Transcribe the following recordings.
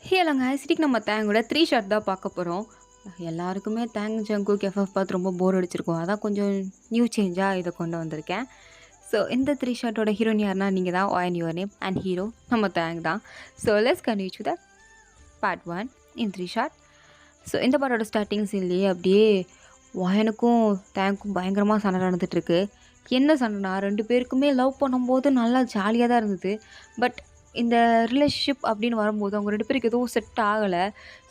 ஹேலோங்க ஆக்சுவலிக்கு நம்ம தேங்கோட 3 ஷாட் தான் பார்க்க போகிறோம். எல்லாருக்குமே தேங் ஜங்குக் எஃப்எஃப் பார்த்து ரொம்ப போர் அடிச்சிருக்கும். அதான் கொஞ்சம் நியூ சேஞ்சாக இதை கொண்டு வந்திருக்கேன். ஸோ இந்த 3 ஷாட்டோட ஹீரோயின் யாருன்னா நீங்கள் தான் on your name and hero நம்ம தேங் தான். So let's continue to the part 1 in 3 shot. ஸோ இந்த பாட்டோட ஸ்டார்டிங் சீன்லேயே அப்படியே வாயனுக்கும் தேங்க்கும் பயங்கரமாக சண்டை நடந்துகிட்ருக்கு. என்ன சண்டைனா 2 பேருக்குமே லவ் பண்ணும்போது நல்லா ஜாலியாக தான் இருந்தது. பட் இந்த ரிலேஷன்ஷிப் அப்படின்னு வரும்போது அவங்க 2 பேருக்கு எதுவும் செட் ஆகலை.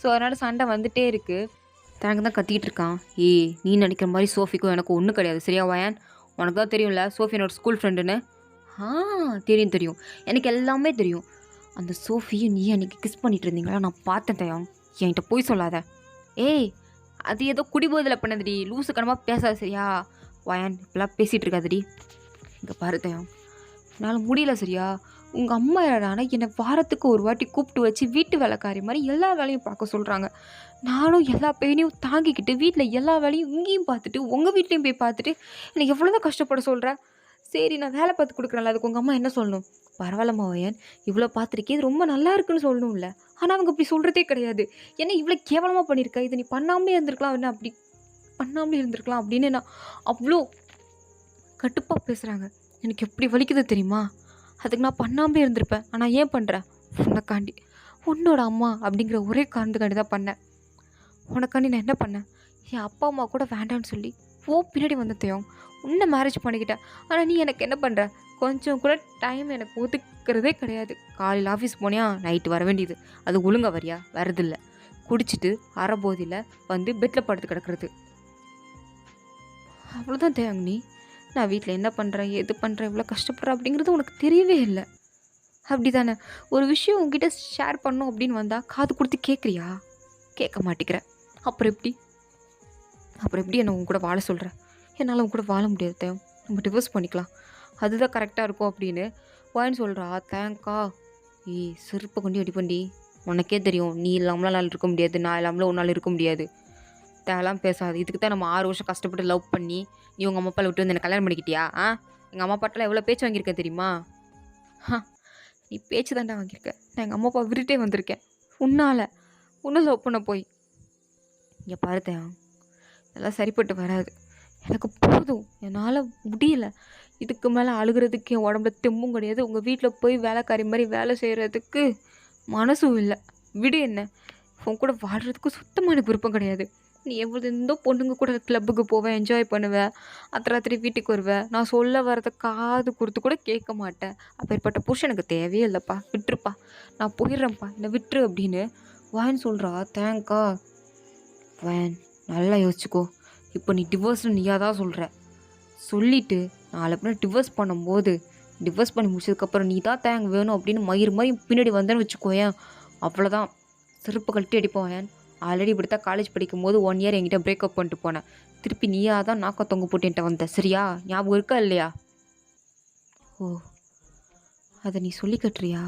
ஸோ அதனால் சண்டை வந்துகிட்டே இருக்குது. தேங்க் தான் கத்திக்கிட்டு இருக்கான். ஏய், நீ நினைக்கிற மாதிரி சோஃபிக்கும் எனக்கு ஒன்றும் கிடையாது சரியா வாயன்? உனக்கு தான் தெரியும்ல சோஃபி என்னோட ஸ்கூல் ஃப்ரெண்டுன்னு. ஆ, தெரியும் தெரியும், எனக்கு எல்லாமே தெரியும். அந்த சோஃபியும் நீ அன்றைக்கி கிஸ் பண்ணிட்டு இருந்தீங்களா, நான் பார்த்தேன் தயம். என்கிட்ட போய் சொல்லாத. ஏய், அது ஏதோ குடிபோதில் பண்ணதுடி, லூசுக்கனமாக பேசாத சரியா வாயன்? இப்பெல்லாம் பேசிகிட்டு இருக்காதுடி. இங்கே பாரு தயம், என்னால் முடியல சரியா. உங்கள் அம்மா யாரானா என்னை வாரத்துக்கு ஒரு வாட்டி கூப்பிட்டு வச்சு வீட்டு வேலைக்காரி மாதிரி எல்லா வேலையும் பார்க்க சொல்கிறாங்க. நானும் எல்லா பெயினையும் தாங்கிக்கிட்டு வீட்டில் எல்லா வேலையும் இங்கேயும் பார்த்துட்டு உங்கள் வீட்லேயும் போய் பார்த்துட்டு எனக்கு எவ்வளோதான் கஷ்டப்பட சொல்கிறேன். சரி, நான் வேலை பார்த்து கொடுக்குறேன்ல, அதுக்கு உங்கள் அம்மா என்ன சொல்லணும்? பரவாயில்லம்மா வயன், இவ்வளோ பார்த்துருக்கே, இது ரொம்ப நல்லா இருக்குன்னு சொல்லணும்ல. ஆனால் அவங்க அப்படி சொல்கிறதே கிடையாது. ஏன்னா இவ்வளோ கேவலமாக பண்ணியிருக்க, இதை நீ பண்ணாமலே இருந்திருக்கலாம், என்ன அப்படி பண்ணாமலே இருந்திருக்கலாம் அப்படின்னு நான் அவ்வளோ கட்டுப்பாக பேசுகிறாங்க. எனக்கு எப்படி வலிக்குது தெரியுமா? அதுக்கு நான் பண்ணாமலே இருந்திருப்பேன். ஆனால் ஏன் பண்ணுறேன்? உனக்காண்டி, உன்னோட அம்மா அப்படிங்கிற ஒரே காரணத்துக்காண்டி தான் பண்ணேன். உனக்காண்டி நான் என்ன பண்ணேன்? என் அப்பா அம்மா கூட வேண்டான்னு சொல்லி பின்னாடி வந்ததையும் உன்னை மேரேஜ் பண்ணிக்கிட்டேன். ஆனால் நீ எனக்கு என்ன பண்ணுற? கொஞ்சம் கூட டைம் எனக்கு ஒதுக்கிறதே கிடையாது. காலையில் ஆஃபீஸ் போனியா, நைட்டு வர வேண்டியது. அது ஒழுங்காக வரியா? வரதில்லை. குடிச்சிட்டு அரைபோதியில் வந்து பெட்டில் படுத்து கிடக்கிறது. அவ்வளோதான் தேங்க. நீ நான் வீட்டில் என்ன பண்ணுறேன், எது பண்ணுறேன், இவ்வளோ கஷ்டப்படுறேன் அப்படிங்கிறது உனக்கு தெரியவே இல்லை. அப்படி தானே? ஒரு விஷயம் உங்ககிட்ட ஷேர் பண்ணணும் அப்படின்னு வந்தால் காது கொடுத்து கேட்குறியா? கேட்க மாட்டேங்கிற. அப்புறம் எப்படி என்னை உங்க கூட வாழ சொல்கிறேன்? என்னால் உங்க கூட வாழ முடியாது தேவ். நம்ம டிவோர்ஸ் பண்ணிக்கலாம், அதுதான் கரெக்டாக இருக்கும் அப்படின்னு வாயின்னு சொல்கிறா. தேங்க்கா. ஏய், செருப்பை கொண்டு அடிப்பண்டி. உனக்கே தெரியும் நீ இல்லாமலாம் நாள் இருக்க முடியாது, நான் இல்லாமலாம் ஒரு நாள் இருக்க முடியாது. தேவலாம் பேசாது. இதுக்கு தான் நம்ம 6 வருஷம் கஷ்டப்பட்டு லவ் பண்ணி நீ உங்கள் அம்மா அப்பாவில் விட்டு வந்து எனக்கு கல்யாணம் பண்ணிக்கிட்டியா? எங்கள் அம்மா அப்பாட்டெலாம் எவ்வளோ பேச்சு வாங்கியிருக்கேன் தெரியுமா? நீ பேச்சு தாண்டா வாங்கியிருக்கேன். நான் எங்கள் அம்மா அப்பா விட்டுட்டே வந்திருக்கேன் உன்னை லவ் பண்ண போய். இங்கே பார்த்தேன், இதெல்லாம் சரிப்பட்டு வராது. எனக்கு போதும், என்னால் முடியல. இதுக்கு மேலே அழுகிறதுக்கு என் உடம்புல தெம்பும் கிடையாது. உங்கள் வீட்டில் போய் வேலைக்காரி மாதிரி வேலை செய்கிறதுக்கு மனசும் இல்லை. விடு, என்ன உன் கூட வாழ்கிறதுக்கு சுத்தமாக எனக்கு விருப்பம் கிடையாது. நீ எவ்வளோ இருந்தோ பொண்ணுங்க கூட கிளப்புக்கு போவேன், என்ஜாய் பண்ணுவேன், ராத்திரி வீட்டுக்கு வருவேன். நான் சொல்ல வரத காது கொடுத்து கூட கேட்க மாட்டேன். அப்பேற்பட்ட புருஷன் எனக்கு தேவையே இல்லைப்பா, விட்டுருப்பா, நான் போயிடுறேன்ப்பா, என்னை விட்டுரு அப்படின்னு வான்னு சொல்கிறா. தேங்க்கா. வேன், நல்லா யோசிச்சுக்கோ. இப்போ நீ டிவோர்ஸ்னு நீயாக தான் சொல்கிற. சொல்லிவிட்டு நாளை பின்னாடி டிவோர்ஸ் பண்ணும்போது, டிவோர்ஸ் பண்ணி முடிச்சதுக்கப்புறம் நீ தான் தேங்க வேணும் அப்படின்னு மாதிரி பின்னாடி வந்தேன்னு வச்சுக்கோயேன், அவ்வளோதான், செருப்பு கழட்டி அடிப்போம். வேன், ஆல்ரெடி இப்படி தான் காலேஜ் படிக்கும்போது 1 இயர் என்கிட்ட பிரேக்கப் பண்ணிட்டு போனேன். திருப்பி நீயாக தான் நாக்க தொங்க போட்டு என்கிட்ட வந்த சரியா? ஞாபகம் இருக்கா இல்லையா? ஓ, அதை நீ சொல்லி கட்டுறியா?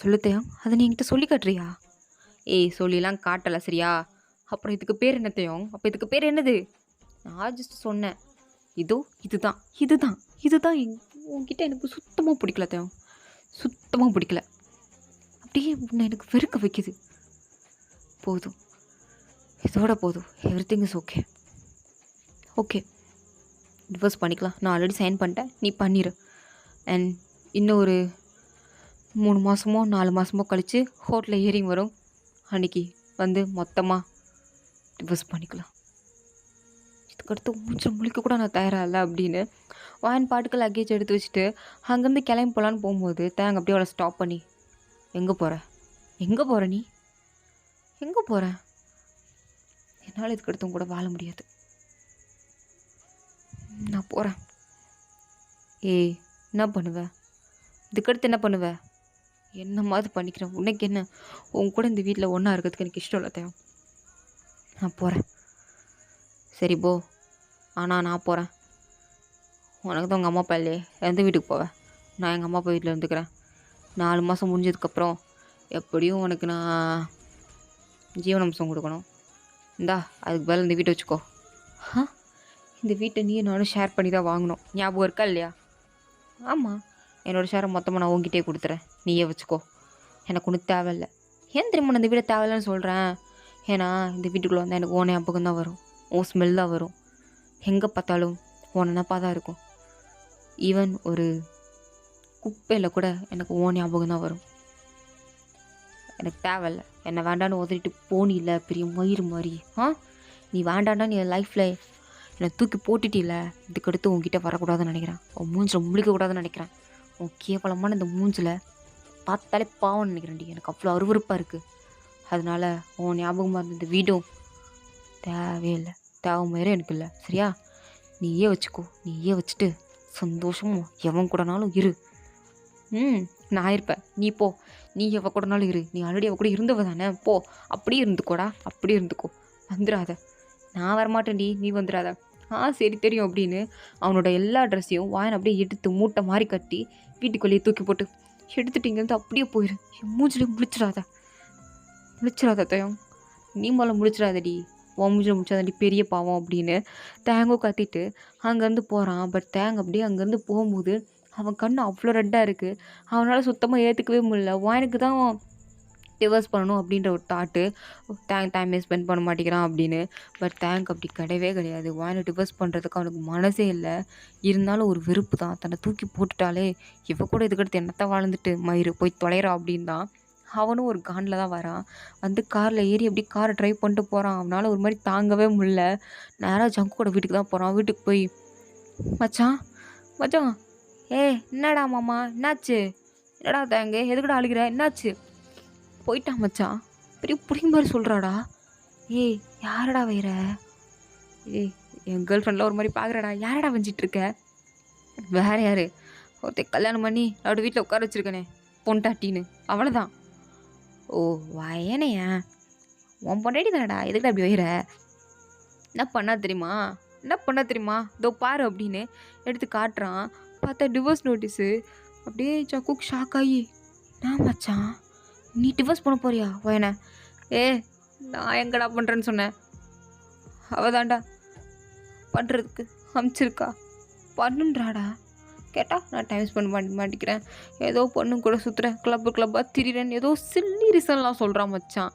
சொல்லுத்தையா, அதை நீ என்கிட்ட சொல்லி கட்டுறியா? ஏய், சொல்லிலாம் காட்டலை சரியா? அப்புறம் இதுக்கு பேர் என்னத்தையும்? அப்போ இதுக்கு பேர் என்னது? நான் ஜஸ்ட் சொன்னேன். இதுதான் உங்ககிட்ட எனக்கு சுத்தமாக பிடிக்கல தேவம், சுத்தமாக பிடிக்கல. அப்படியே உன்னை எனக்கு வெறுக்க வைக்குது. போதும், இதோட போதும். Everything is okay. டிவோர்ஸ் பண்ணிக்கலாம். நான் ஆல்ரெடி சைன் பண்ணிட்டேன், நீ பண்ணிடு. அண்ட் இன்னும் ஒரு 3 மாதமோ 4 மாதமோ கழித்து ஹோட்டலில் ஹியரிங் வரும். அன்றைக்கி வந்து மொத்தமாக டிவோர்ஸ் பண்ணிக்கலாம். இதுக்கடுத்து மூச்சம் முழிக்க கூட நான் தயாராக இல்லை அப்படின்னு வான் பாட்டுக்கு லக்கேஜ் எடுத்து வச்சுட்டு அங்கேருந்து கிளம்பி போகலான்னு போகும்போது தேங்க அப்படியே அவளை ஸ்டாப் பண்ணி, எங்கே போகிற நீ? எங்கே போகிற? என்னால் இதுக்கடுத்து கூட வாழ முடியாது, நான் போகிறேன். ஏய், என்ன பண்ணுவேன்? இதுக்கடுத்து என்ன பண்ணுவேன்? என்ன மாதிரி பண்ணிக்கிறேன், உனக்கு என்ன? உன் கூட இந்த வீட்டில் ஒன்றா இருக்கிறதுக்கு எனக்கு இஷ்டம் இல்லை தேவை. நான் போகிறேன். சரி போ, ஆனால் நான் போகிறேன். உனக்கு தான் உங்கள் அம்மா அப்பா இல்லையே, எந்த வீட்டுக்கு போவேன்? நான் எங்கள் அம்மா அப்பா வீட்டில் இருந்துக்கிறேன். 4 மாதம் முடிஞ்சதுக்கப்புறம் எப்படியும் உனக்கு நான் ஜீவனாம்சம் கொடுக்கணும். இந்தா, அதுக்கு பதில் இந்த வீட்டை வச்சுக்கோ. இந்த வீட்டை நீயும் நானும் ஷேர் பண்ணி தான் வாங்கணும், ஞாபகம் இருக்கா இல்லையா? ஆமாம், என்னோடய ஷேரை மொத்தமாக நான் உங்ககிட்டே கொடுத்துறேன், நீயே வச்சுக்கோ. எனக்கு ஒன்றும் தேவையில்லை. ஏன் தெரியுமா நான் இந்த வீடை தேவையில்லன்னு சொல்கிறேன்? ஏன்னா இந்த வீட்டுக்குள்ளே வந்தால் எனக்கு ஓன் ஞாபகம் தான் வரும். உன் ஸ்மெல் தான் வரும். எங்கே பார்த்தாலும் உன் நினப்பாக தான் இருக்கும். ஈவன் ஒரு குப்பையில் கூட எனக்கு ஓன் ஞாபகம் தான் வரும். எனக்கு தேவையில்ல. என்னை வேண்டான்னு உதறிட்டு போனில்ல பெரிய மயிறு மாதிரி. நீ வேண்டாண்டான்னு என் லைஃப்பில் என்னை தூக்கி போட்டுட்டில்ல, இதுக்கடுத்து உன்கிட்ட வரக்கூடாதுன்னு நினைக்கிறேன். உன் மூஞ்சில் முழிக்கக்கூடாதுன்னு நினைக்கிறேன். உன் கேவலமான இந்த மூஞ்சில் பார்த்தாலே பாவம்னு நினைக்கிறேன்டி. எனக்கு அவ்வளோ அருவருப்பாக இருக்குது. அதனால உன் ஞாபகமாக இருந்த இந்த வீடும் தேவையில்லை. தேவை மாதிரி எனக்கு இல்லை. சரியா? நீயே வச்சுக்கோ. நீயே வச்சுட்டு சந்தோஷமும் எவன் கூடனாலும் இரு. நான் இருப்பேன். நீ போ. நீ எவ கூடனாலும் இரு. நீ ஆல்ரெடி அவ கூட இருந்தவ தானே. போ. அப்படியே இருந்துக்கோடா. அப்படியே இருந்துக்கோ. வந்துடாத. நான் வரமாட்டேன்டி, நீ வந்துடாத. சரி தெரியும் அப்படின்னு அவனோட எல்லா ட்ரெஸ்ஸையும் வாயன் அப்படியே எடுத்து மூட்டை மாதிரி கட்டி வீட்டுக்குள்ளேயே தூக்கி போட்டு எடுத்துட்டு இங்கேருந்து அப்படியே போயிரு. என் மூஞ்சிலே முழிச்சிடாத தயம். நீ முதல்ல முழிச்சிடாதடி. உன் மூஞ்சில் முடிச்சாதாண்டி பெரிய பாவம் அப்படின்னு தேங்கோ கத்திட்டு அங்கேருந்து போகிறான். பட் தேங்க அப்படியே அங்கேருந்து போகும்போது அவன் கண்ணு அவ்வளோ ரெட்டாக இருக்குது. அவனால் சுத்தமாக ஏற்றுக்கவே முடியல. வாயனுக்கு தான் டிவர்ஸ் பண்ணணும் அப்படின்ற ஒரு தாட்டு. டைமே ஸ்பெண்ட் பண்ண மாட்டேங்கிறான் அப்படின்னு. பட் தேங்க் அப்படி கிடையவே கிடையாது. வாயனை டிவர்ஸ் பண்ணுறதுக்கு அவனுக்கு மனசே இல்லை. இருந்தாலும் ஒரு வெறுப்பு தான். தன்னை தூக்கி போட்டுட்டாலே இவ கூட இதுக்கடுத்து என்னத்தை வாழ்ந்துட்டு மயிறு போய் தொலைறா அப்படின்னு தான் அவனும் ஒரு காண்டில் தான் வரான். வந்து காரில் ஏறி அப்படி காரை ட்ரைவ் பண்ணிட்டு போகிறான். அவனால் ஒரு மாதிரி தாங்கவே முடியல. நேராக ஜங்கோட வீட்டுக்கு தான் போகிறான். வீட்டுக்கு போய் மச்சான் மச்சான் என்னடா மாமா என்னாச்சு? என்னடா தேங்க எதுக்கடா அழுகிற? என்னாச்சு? போயிட்டான் மச்சான். பெரிய புடிங்க மாதிரி சொல்கிறாடா. யாரடா வைர? என் கேர்ள் ஃப்ரெண்டில் ஒரு மாதிரி பார்க்குறடா. யாரடா வஞ்சிட்ருக்க? வேற யார்? ஒருத்தர் கல்யாணம் பண்ணி அவரோட வீட்டில் உட்கார வச்சுருக்கனே பொண்டாட்டின்னு. அவ்வளோதான். ஓ வயனையா? உன் பொண்டாட்டி தானடா. எதுக்கு அப்படி வைர? என்ன பண்ணா தெரியுமா? இதோ பாரு அப்படின்னு எடுத்து காட்டுறான். பார்த்தா டிவோர்ஸ் நோட்டீஸு. அப்படியே ஜக்குக்கு ஷாக் ஆகி, நான் மச்சான் நீ டிவோர்ஸ் பண்ண போறியா வயனை? நான் எங்கடா பண்ணுறேன்னு சொன்னேன். அவதாண்டா பண்ணுறதுக்கு அமிச்சிருக்கா. பண்ணுன்றாடா. கேட்டால் நான் டைம் ஸ்பெண்ட் பண்ண மாட்டேங்கிறேன், ஏதோ பொண்ணு கூட சுற்றுறேன், கிளப்பாக திரிறேன்னு ஏதோ சில்லி ரீசன்லாம் சொல்கிறான் மச்சான்.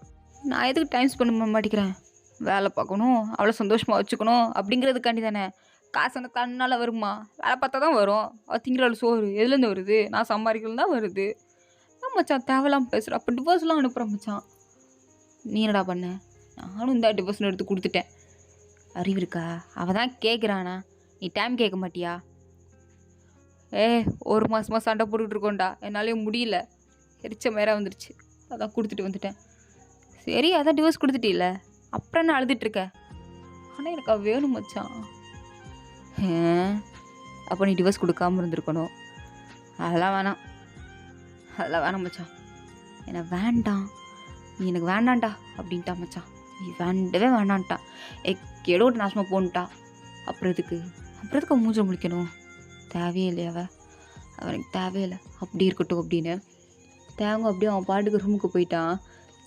நான் எதுக்கு டைம் ஸ்பெண்ட் பண்ண மாட்டேங்கிறேன்? வேலை பார்க்கணும், அவ்வளோ சந்தோஷமாக வச்சுக்கணும் அப்படிங்கிறதுக்காண்டி தானே. காசு அந்த கண்ணால் வருமா? வேலை பார்த்தா தான் வரும். திங்கிறவள் சோறு எதுலேருந்து வருது? நான் சம்பாதிக்கலாம் தான் வருது. மச்சான் தேவையில்லாமல் பேசுகிறேன். அப்போ டிவோர்ஸ்லாம் அனுப்புகிறேன் மச்சான். நீ என்னடா பண்ண? நானும் இந்த டிவோர்ஸ்னு எடுத்து கொடுத்துட்டேன். அறிவு இருக்கா? அவள் தான் கேட்குறானா? நீ டைம் கேட்க மாட்டியா? ஒரு மாதமாக சண்டை போட்டுக்கிட்டு இருக்கோண்டா. என்னாலே முடியல. எரிச்ச மேராக வந்துருச்சு. அதான் கொடுத்துட்டு வந்துட்டேன். சரி அதான் டிவோர்ஸ் கொடுத்துட்டீல்ல, அப்புறம் என்ன அழுதுட்டுருக்க? ஆனால் எனக்கு அவள் வேணும் மச்சான். அப்போ நீ டிவோர்ஸ் கொடுக்காமல் இருந்திருக்கணும். அதெல்லாம் வேணாம் மச்சான். எனக்கு வேண்டாம், நீ எனக்கு வேண்டான்டா அப்படின்ட்டா மச்சான். நீ வேண்டவே வேண்டான்ட்டா. கேடோட்டு நாசமாக போன்ட்டா. அப்புறம் எதுக்கு மூஞ்சில் முழிக்கணும்? தேவையே இல்லையா? அவனுக்கு தேவையில்லை. அப்படி இருக்கட்டும் அப்படின்னு தேங்க அப்படியே அவன் பாட்டுக்கு ரூமுக்கு போயிட்டான்.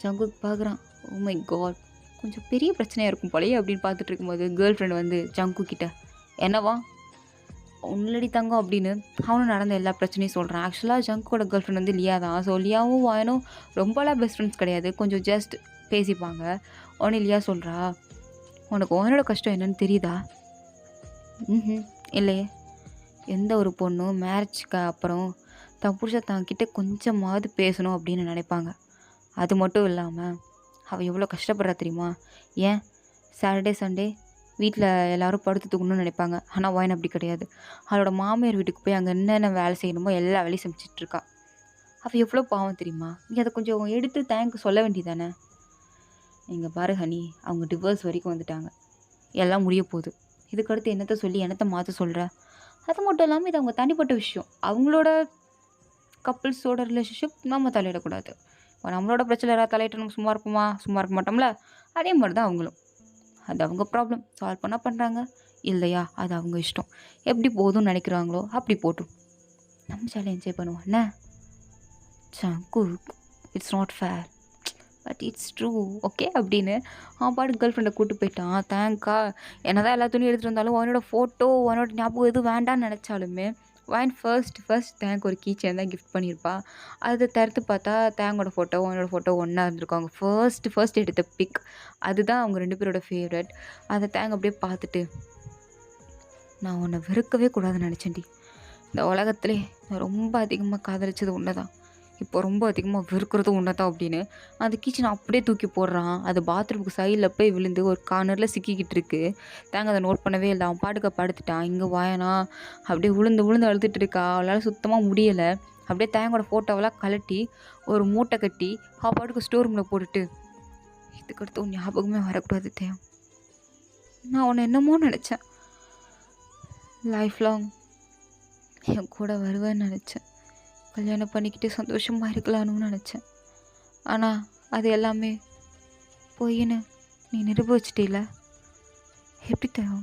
ஜங்குக்கு பார்க்குறான். ஓ மை காட், கொஞ்சம் பெரிய பிரச்சனையாக இருக்கும் போலையே அப்படின்னு பார்த்துட்டு இருக்கும்போது கேர்ள் ஃப்ரெண்ட் வந்து ஜங்கு கிட்ட, என்னவா உன்னடி தங்கம் அப்படின்னு அவனும் நடந்த எல்லா பிரச்சனையும் சொல்கிறான். ஆக்சுவலாக ஜங்கோட கேர்ள் ஃப்ரெண்ட் வந்து லியா தான். ஸோ லியாவும் வாயனும் ரொம்பலாம் பெஸ்ட் ஃப்ரெண்ட்ஸ் கிடையாது, கொஞ்சம் ஜஸ்ட் பேசிப்பாங்க. உடனே லியா சொல்கிறா, உனக்கு உன்னோட கஷ்டம் என்னன்னு தெரியுதா? இல்லையே. எந்த ஒரு பொண்ணும் மேரேஜ்க்கு அப்புறம் தான் புருஷன் தாங்கிட்ட கொஞ்சமாவது பேசணும் அப்படின்னு நினைப்பாங்க. அது மட்டும் இல்லாமல் அவள் எவ்வளோ கஷ்டப்படுறா தெரியுமா? ஏன் சாட்டர்டே சண்டே வீட்டில் எல்லோரும் படுத்து தூக்கணும்னு நினைப்பாங்க. ஆனால் வாயின் அப்படி கிடையாது. அவளோட மாமியார் வீட்டுக்கு போய் அங்கே என்னென்ன வேலை செய்யணுமோ எல்லா வேலையும் செஞ்சிட்ருக்கா. அவள் எவ்வளோ பாவம் தெரியுமா? நீ அதை கொஞ்சம் எடுத்து தேங்க் சொல்ல வேண்டியதானே? நீங்கள் பாரு ஹனி, அவங்க டிவோர்ஸ் வரைக்கும் வந்துட்டாங்க. எல்லாம் முடிய போகுது. இதுக்கடுத்து என்னத்தை சொல்லி என்னத்தை மாற்ற சொல்கிற? அது மட்டும் இல்லாமல் இது அவங்க தனிப்பட்ட விஷயம். அவங்களோட கப்புள்ஸோட ரிலேஷன்ஷிப் நம்ம தலையிடக்கூடாது. இப்போ நம்மளோட பிரச்சனை யாராவது தலையிட்டு நம்ம சும்மா இருக்க மாட்டோம்ல? அதே மாதிரி தான் அவங்களும். அது அவங்க ப்ராப்ளம். சால்வ் பண்ணால் பண்ணுறாங்க, இல்லையா அது அவங்க இஷ்டம். எப்படி போதும்னு நினைக்கிறாங்களோ அப்படி போட்டும். நம்ம ஜாலியாக என்ஜாய் பண்ணுவோம் என்ன? Jungkook, it's not fair but it's true okay அப்படின்னு அவன் பாட்டு கேர்ள் ஃப்ரெண்டை கூப்பிட்டு போயிட்டான். தேங்க்கா என்ன தான் எல்லா துணியும் எடுத்துகிட்டு வந்தாலும் அவனோட ஃபோட்டோ அவனோட ஞாபகம் எதுவும் வேண்டான்னு நினச்சாலுமே வாயின் ஃபர்ஸ்ட் தேங்க் ஒரு கீ செயின் தான் கிஃப்ட் பண்ணியிருப்பா. அத திறந்து பார்த்தா தேங்கோட ஃபோட்டோ, என்னோட ஃபோட்டோ ஒண்ணா இருந்திருக்கும். அவங்க ஃபர்ஸ்ட் எடுத்த பிக். அதுதான் அவங்க 2 பேரோட ஃபேவரைட். அந்த தேங்க் அப்படியே பார்த்துட்டு, "நான் உன்ன வெறுக்கவே கூடாதுன்னு நெனச்சேன்டி. இந்த உலகத்திலே நான் ரொம்ப அதிகமா காதலிச்சது உன்ன தான். இப்போ ரொம்ப அதிகமா வெறுக்கிறதும் உன்ன தான்" அப்படின்னு அந்த கீச்செயின அப்படியே தூக்கி போடுறான். அது பாத்ரூமுக்கு சைடுல போய் விழுந்து ஒரு கார்னர்ல சிக்கிக்கிட்டு இருக்கு. தேங்க அத நோட் பண்ணவே இல்ல. அவன் பாட்டுக்கு படுத்துட்டான். இங்க வாயேனா அப்படியே விழுந்து அழுதுட்டு இருக்கா. அவளால சுத்தமா முடியல. அப்படியே தேங்கோட ஃபோட்டோவெல்லாம் கழட்டி ஒரு மூட்டை கட்டி அவ பாட்டுக்கு ஸ்டோர் ரூம்ல போட்டுட்டு, "இதுக்கடுத்து உன் ஞாபகமே வரக்கூடாது தேவ். நான் உன்ன என்னமோ நெனச்சேன். லைஃப் லாங் என் கூட வருவேன்னு நெனச்சேன். கல்யாணம் பண்ணிக்கிட்டு சந்தோஷமா இருக்கலாம்னு நெனச்சேன். ஆனா அது எல்லாமே பொய்ன்னு நீ நிரூபிச்சிட்டீல. எப்படி தேவ்?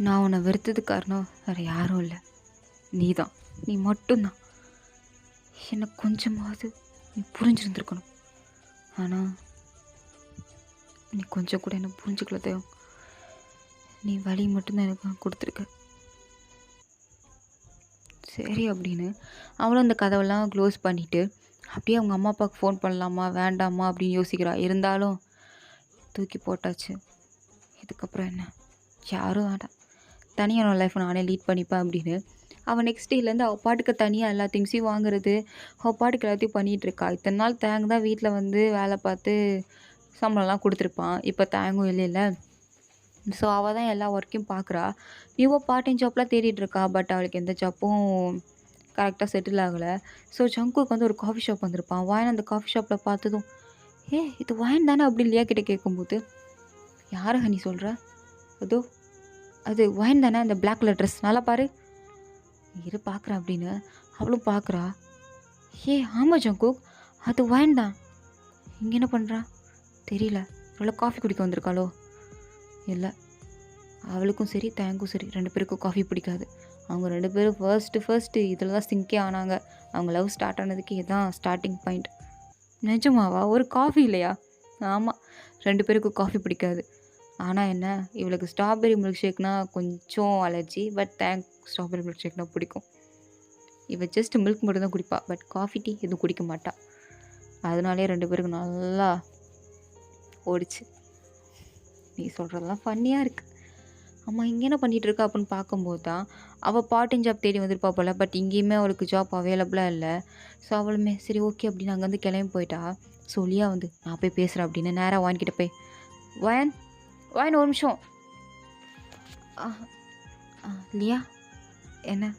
நான் உன்னை வெறுத்ததுக்கு காரணம் வேற யாரும் இல்லை. நீ தான். நீ மட்டும்தான். என்னை கொஞ்சமாவது நீ புரிஞ்சிருந்துருக்கணும். ஆனால் நீ கொஞ்சம் கூட என்ன புரிஞ்சுக்கல தேவ். நீ வழி மட்டும்தான் எனக்கு கொடுத்துருக்க." சரி அப்படின்னு அவளும் அந்த கதவெல்லாம் க்ளோஸ் பண்ணிவிட்டு அப்படியே அவங்க அம்மா அப்பாவுக்கு ஃபோன் பண்ணலாமா வேண்டாமா அப்படின்னு யோசிக்கிறா. இருந்தாலும் தூக்கி போட்டாச்சு. இதுக்கப்புறம் என்ன, யாரும் வேண்டாம், தனியாக என்னோடய லைஃப்பை நானே லீட் பண்ணிப்பேன் அப்படின்னு அவள் நெக்ஸ்ட் டேலேருந்து அவள் பாட்டுக்கு தனியாக எல்லா திங்ஸையும் வாங்குறது, அவள் பாட்டுக்கு எல்லாத்தையும் பண்ணிகிட்ருக்கா. இத்தனை நாள் தேங்க் தான் வீட்டில் வந்து வேலை பார்த்து சம்பளம்லாம் கொடுத்துருப்பான். இப்போ தேங்கும் இல்லைல்ல. ஸோ அவள் தான் எல்லா ஒர்க்கையும் பார்க்குறா. நியூவாக பார்ட் டைம் ஜாப்லாம் தேடிட்டுருக்கா. பட் அவளுக்கு எந்த ஜாப்பும் கரெக்டாக செட்டில் ஆகலை. ஸோ ஜங்குக்கு வந்து ஒரு காஃபி ஷாப் வந்திருப்பான். வாயன் அந்த காஃபி ஷாப்பில் பார்த்ததும், இது வாயன் தானே அப்படி இல்லையா கிட்ட கேட்கும்போது, "யாரை ஹனி சொல்கிற? அதோ அது வாயன் தானே, அந்த பிளாக் கலர் ட்ரெஸ், நல்லா பாரு, இரு பார்க்குறேன்" அப்படின்னு அவளும் பார்க்குறா. ஆமாம் ஜங்குக், அது வாயன் தான். இங்கே என்ன பண்ணுறா தெரியல. இவ்வளோ காஃபி குடிக்க வந்திருக்காளோ? இல்லை, அவளுக்கும் சரி தேங்கும் சரி 2 பேருக்கும் காஃபி பிடிக்காது. அவங்க 2 பேரும் ஃபர்ஸ்ட்டு இதில் தான் சிங்கே ஆனாங்க. அவங்க லவ் ஸ்டார்ட் ஆனதுக்கு இதுதான் ஸ்டார்டிங் பாயிண்ட். நிஜமாவா? ஒரு காஃபி இல்லையா? ஆமாம், 2 பேருக்கும் காஃபி பிடிக்காது. ஆனால் என்ன, இவளுக்கு ஸ்ட்ராபெரி மில்க் ஷேக்னா கொஞ்சம் அலர்ஜி. பட் ஸ்ட்ராபெரி மில்க் ஷேக்னா பிடிக்கும். இவள் ஜஸ்ட் மில்க் மட்டும் தான் குடிப்பா. பட் காஃபி டீ எதுவும் குடிக்க மாட்டா. அதனாலே 2 பேருக்கும் நல்லா ஓடிச்சு. நீ சொல்கிறதெல்லாம் ஃபன்னியாக இருக்குது. அம்மா இங்கே என்ன பண்ணிகிட்டு இருக்கா அப்படின்னு பார்க்கும்போது தான் அவள் பார்ட் டைம் ஜாப் தேடி வந்திருப்பா போல். பட் இங்கேயுமே அவளுக்கு ஜாப் அவைலபிளாக இல்லை. ஸோ அவளுமே சரி ஓகே அப்படின்னு அங்கேருந்து கிளம்பி போயிட்டா. ஸோ லியா வந்து, "நான் போய் பேசுகிறேன்" அப்படின்னு நேராக வாங்கிக்கிட்ட போய், "வாயன் ஒரு நிமிஷம்." லியா, என்ன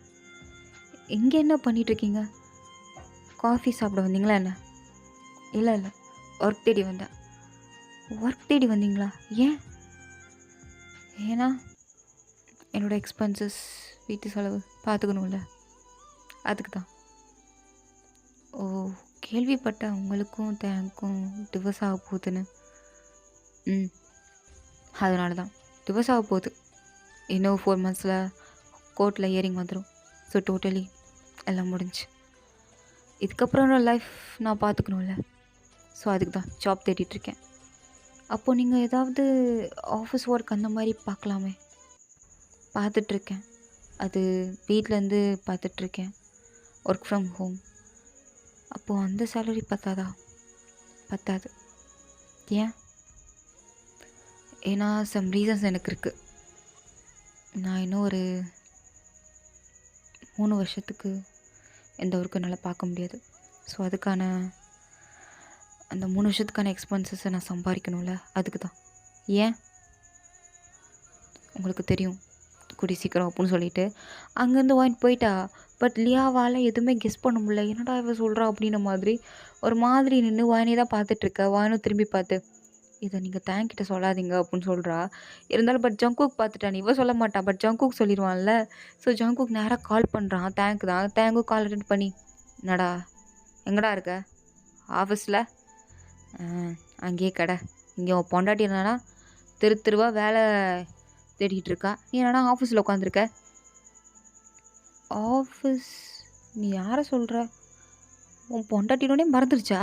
இங்கே என்ன பண்ணிகிட்ருக்கீங்க? காஃபி சாப்பிட வந்தீங்களா என்ன? இல்லை ஒர்க் தேடி வந்தேன். ஒர்க் தேடி வந்தீங்களா? ஏன்? ஏன்னா என்னோடய எக்ஸ்பென்சஸ், வீட்டு செலவு பார்த்துக்கணும்ல, அதுக்கு தான். ஓ, கேள்விப்பட்டேன் உங்களுக்கும் தேங்க்கும் டிவோர்ஸ் ஆக போகுதுன்னு. அதனால தான் டிவோர்ஸ் ஆக போகுது. இன்னும் 4 monthஸில் கோர்ட்டில் ஹியரிங் வந்துடும். ஸோ டோட்டலி எல்லாம் முடிஞ்சு. இதுக்கப்புறம் லைஃப் நான் பார்த்துக்கணும்ல. ஸோ அதுக்கு தான் ஜாப் தேடிட்டுருக்கேன். அப்போது நீங்கள் ஏதாவது ஆஃபீஸ் ஒர்க் அந்த மாதிரி பார்க்கலாமே? பார்த்துட்ருக்கேன். அது வீட்டிலேருந்து பார்த்துட்ருக்கேன். Work from home. அப்போது அந்த சேலரி பத்தாதா? பத்தாது. ஏன்? ஏன்னா சம் ரீசன்ஸ் எனக்கு இருக்குது. நான் இன்னும் ஒரு 3 வருஷத்துக்கு எந்த ஒர்க்கும் என்னால் பார்க்க முடியாது. ஸோ அதுக்கான அந்த 3 வருஷத்துக்கான எக்ஸ்பென்சஸை நான் சம்பாதிக்கணும்ல, அதுக்கு தான். ஏன்? உங்களுக்கு தெரியும் கூடி சீக்கிரம் அப்படின்னு சொல்லிட்டு அங்கேருந்து வாங்கிட்டு போயிட்டா. பட் லியாவால் எதுவுமே கெஸ் பண்ண முடியல. என்னடா இவ சொல்கிறா அப்படின்ற மாதிரி ஒரு மாதிரி நின்று வாயினே தான் பார்த்துட்ருக்க. வாயினும் திரும்பி பார்த்து, "இதை நீங்கள் தேங்க்கிட்ட சொல்லாதீங்க" அப்படின்னு சொல்கிறா. இருந்தாலும் பட் ஜங்குக் பார்த்துட்டான். இவ சொல்ல மாட்டா. பட் ஜங்குக் சொல்லிடுவான்ல. ஸோ ஜங்குக் நேராக கால் பண்ணுறான். தேங்க் தான். தேங்கும் கால் அட்டெண்ட் பண்ணி, "என்னடா எங்கடா இருக்க? ஆஃபீஸில்?" "அங்கேயே கடை. இங்கே உன் பொண்டாட்டி என்னன்னா தெருவா வேலை தேடிக்கிட்டு இருக்கா. நீ என்னடா ஆஃபீஸில் உட்காந்துருக்க?" "ஆஃபீஸ்? நீ யாரை சொல்கிற? உன் பொண்டாட்டினோடனே மறந்துடுச்சா?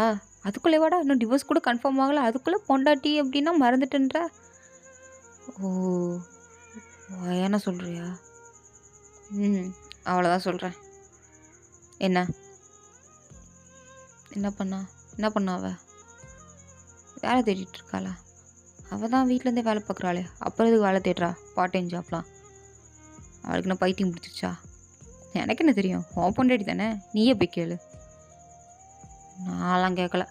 அதுக்குள்ளே வாடா, இன்னும் டிவோர்ஸ் கூட கன்ஃபார்ம் ஆகலை, அதுக்குள்ளே பொண்டாட்டி அப்படின்னா மறந்துட்டுன்ற? ஓ, என்ன சொல்கிறியா? அவ்வளோதான் சொல்கிறேன். என்ன என்ன பண்ணா என்ன பண்ணா அவ? வேலை தேடிட்டு இருக்காளா? அவ தான் வீட்லேருந்தே வேலை பார்க்குறாளே, அப்புறம் எதுக்கு வேலை தேடுறா? Part time ஜாப்லாம். அவளுக்கு என்ன பைத்தியம் பிடிச்சிருச்சா? எனக்கு என்ன தெரியும்? உன் பொண்டாட்டி தானே, நீயே போய் கேளு. நான்லாம் கேட்கல.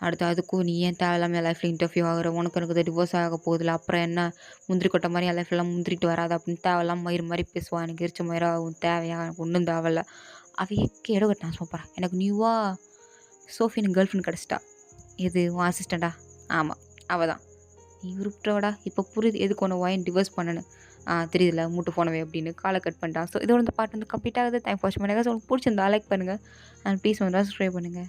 அடுத்து அதுக்கும் நீ ஏன் தேவையில்லாம என் லைஃப்பில் இன்டர்ஃபியூ ஆகுற, உனக்கு எனக்கு டிவோர்ஸ் ஆக போகுதுல, அப்புறம் என்ன முந்திரி கொட்டை மாதிரி என் லைஃப்லாம் முந்திரிட்டு வராது அப்படின்னு தேவையில்லாம மயிறு மாதிரி பேசுவான். எனக்கு எரிச்ச மயிரா ஆகும். தேவையா? எனக்கு ஒன்றும் தேவையில்ல. அவையே கேடு கட்டினா சொல்கிறேன். எனக்கு நியூவாக சோஃபின்னு கேர்ள் ஃப்ரெண்ட் கிடச்சிட்டா. எது உன் அசிஸ்டண்டா? ஆமாம், அவள் தான். நீ உருப்பிட்டவடா. இப்போ புரியுது எதுக்கு உன்னை ஒயின் டிவோர்ஸ் பண்ணனு. தெரியுதுல மூட்டு போனவே அப்படின்னு காலை கட் பண்ணிட்டான். ஸோ இதோட இந்த பாட்டு வந்து கம்ப்ளீட் ஆகுது. தேங்க் ஃபார் வாட்சிங். ஸோ உங்களுக்கு பிடிச்சிருந்தா லைக் பண்ணுங்கள் அண்ட் ப்ளீஸ் வந்து சப்ஸ்கிரைப் பண்ணுங்கள்.